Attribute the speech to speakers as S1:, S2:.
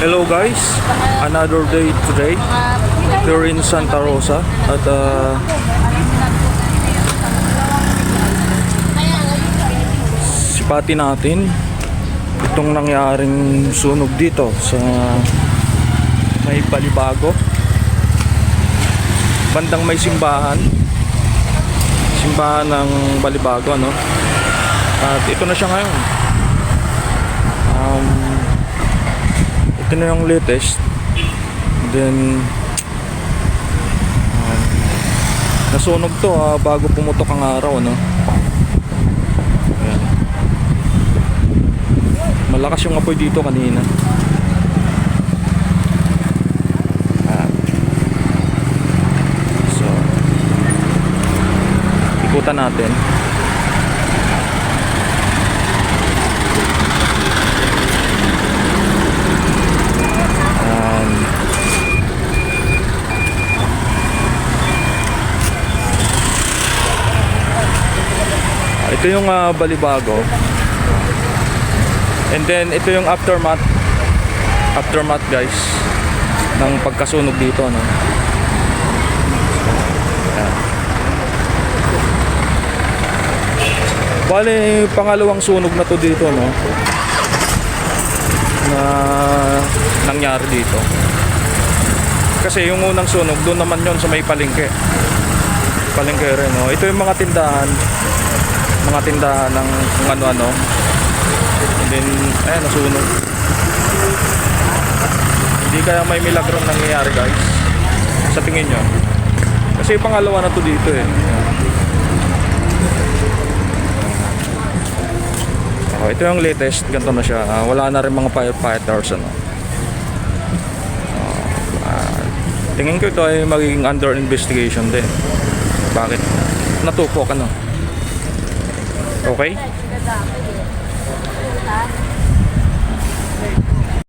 S1: Hello guys, another day today here in Santa Rosa at sipati natin itong nangyaring sunog dito sa may Balibago, bandang may simbahan ng Balibago, ano? At ito na siya ngayon. Ito na yung latest. Then nasunog to bago pumutok ang araw, no? Ayan. Malakas yung apoy dito kanina. So ikutan natin. Ito yung Balibago. And then ito yung aftermath guys ng pagkasunog dito, no? Ayan. Bale, pangalawang sunog na to dito, no? Na nangyari dito. Kasi yung unang sunog doon naman yon sa may palengke rin, no? Ito yung mga tindahan ng kung ano-ano. And then nasunog. Hindi kaya may milagro nangyayari guys sa tingin nyo, kasi pangalawa na to dito eh. Ito yung latest, ganito na siya. Wala na rin mga firefighters, ano. Tingin ko ito ay magiging under investigation din. Bakit natupok, ano? Okay?